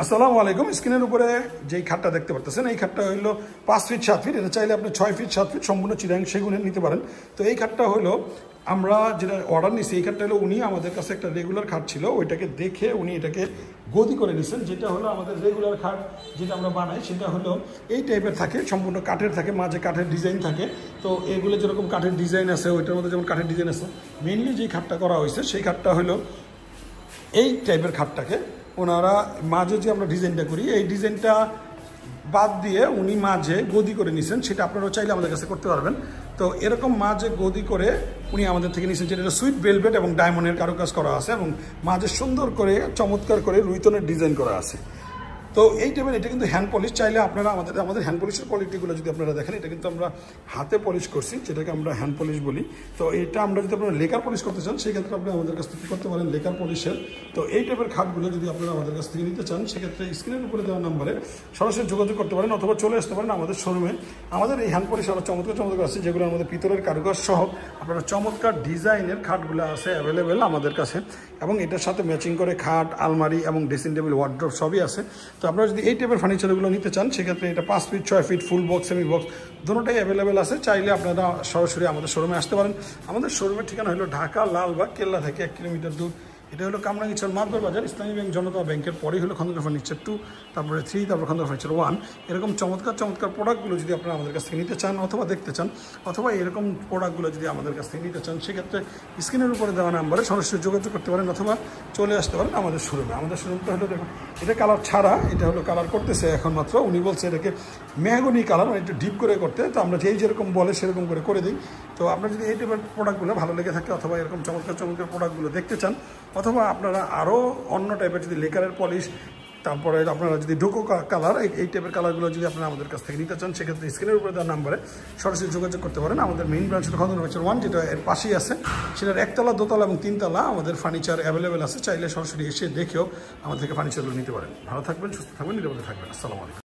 আসসালামু আলাইকুম। স্ক্রিনের উপরে যেই খাটটা দেখতে পাচ্ছেন এই খাটটা হলো 5 ফিট 7 ফিট। এটা চাইলে আপনি 6 ফিট 7 ফিট সম্পূর্ণ চিটাং সেগুনে নিতে পারেন। তো এই খাটটা হলো আমরা যেটা অর্ডার নিছি, এই খাটটা হলো উনি আমাদের কাছে একটা রেগুলার খাট ছিল, ওইটাকে দেখে উনি এটাকে গদি করে নিছেন। যেটা হলো আমাদের রেগুলার খাট যেটা আমরা বানাই সেটা হলো এই টাইপের থাকে, সম্পূর্ণ কাঠের থাকে, মাঝে কাঠের ডিজাইন থাকে। তো এগুলো যেরকম কাঠের ডিজাইন আছে ওইটার মধ্যে যেমন কাঠের ডিজাইন আছে, মেনলি যেই খাটটা করা হয়েছে সেই খাটটা হলো এই টাইপের খাটটাকে ওনারা মাঝে যে আমরা ডিজাইনটা করি এই ডিজাইনটা বাদ দিয়ে উনি মাঝে গদি করে নিছেন। সেটা আপনারাও চাইলে আমাদের কাছে করতে পারবেন। তো এরকম মাঝে গদি করে উনি আমাদের থেকে নিছেন, যেটা সুইট ভেলভেট এবং ডায়মন্ডের কারুকাজ করা আছে এবং মাঝে সুন্দর করে চমৎকার করে রুইতনের ডিজাইন করা আছে। তো এই টাইপের এটা কিন্তু হ্যান্ড পলিশ। চাইলে আপনারা আমাদের হ্যান্ড পলিশের কোয়ালিটিগুলো যদি আপনারা দেখেন, এটা কিন্তু আমরা হাতে পলিশ করছি, যেটাকে আমরা হ্যান্ড পলিশ বলি। তো এটা আমরা যদি আপনারা লেকার পলিশ করতে চান সেক্ষেত্রে আপনি আমাদের কাছ থেকে করতে পারেন লেকার পলিশের। তো এই টাইপের খাটগুলো যদি আপনারা আমাদের কাছ থেকে নিতে চান সেক্ষেত্রে স্ক্রিনের উপরে দেওয়া নাম্বারে সরাসরি যোগাযোগ করতে পারেন অথবা চলে আসতে পারেন আমাদের শোরুমে। আমাদের এই হ্যান্ড পলিশ আরও চমৎকার আছে, যেগুলোর মধ্যে পিতলের কারুকাজ সহ আপনারা চমৎকার ডিজাইনের খাটগুলো আছে অ্যাভেলেবেল আমাদের কাছে। এবং এটার সাথে ম্যাচিং করে খাট, আলমারি এবং ড্রেসিং টেবিল, ওয়ার্ড্রপ সবই আছে। তো আপনারা যদি এই টাইপের ফার্নিচারগুলো নিতে চান সেক্ষেত্রে এটা 5 feet 6 feet full box semi box দুটোটাই অ্যাভেলেবেল আছে। চাইলে আপনারা সরাসরি আমাদের শোরুমে আসতে পারেন। আমাদের শোরুমের ঠিকানা হলো ঢাকা লালবাগ কেল্লা থেকে 1 কিলোমিটার দূর। এটা হলো কামরাঙ্গীরচর মাদবর বাজার, ইসলামী ব্যাংক, জনতা ব্যাংকের পরেই হলো খন্দকার ফার্নিচার 2, তারপরে 3, তারপর খন্দকার ফার্নিচার 1। এরকম চমৎকার প্রোডাক্টগুলো যদি আপনারা আমাদের কাছ থেকে নিতে চান অথবা দেখতে চান অথবা এরকম প্রোডাক্টগুলো যদি আমাদের কাছ থেকে নিতে চান সেক্ষেত্রে স্ক্রিনের উপরে দেওয়া নাম্বারে সরাসরি যোগাযোগ করতে পারেন অথবা চলে আসতে পারেন আমাদের শোরুমে। আমাদের শোরুমটা হলো দেখুন, এটা কালার ছাড়া, এটা হলো কালার করতেছে এখন মাত্র। উনি বলছে এটাকে মেহগনি কালার, মানে একটু ডিপ করে করতে। তো আমরা যেরকম বলে সেরকম করে দিই। তো আপনার যদি এই টাইপের প্রোডাক্টগুলো ভালো লেগে থাকে অথবা এরকম চমৎকার প্রোডাক্টগুলো দেখতে চান অথবা আপনারা আরও অন্য টাইপের যদি লেকারের পলিশ, তারপরে আপনারা যদি ডোকো কালার, এই টাইপের কালারগুলো যদি আপনারা আমাদের কাছ থেকে নিতে চান সেক্ষেত্রে স্ক্রিনের উপরে দেওয়ার নাম্বারে সরাসরি যোগাযোগ করতে পারেন। আমাদের মেইন ব্রাঞ্চ হলো খন্দকার ফার্নিচার 1, যেটা এর পাশেই আছে। সেটার 1 তলা 2 তলা এবং 3 তলা আমাদের ফার্নিচার অ্যাভেলেবেল আছে। চাইলে সরাসরি এসে দেখেও আমাদের থেকে ফার্নিচারগুলো নিতে পারেন। ভালো থাকবেন, সুস্থ থাকবেন, নিরাপদে থাকবেন। আসসালামু আলাইকুম।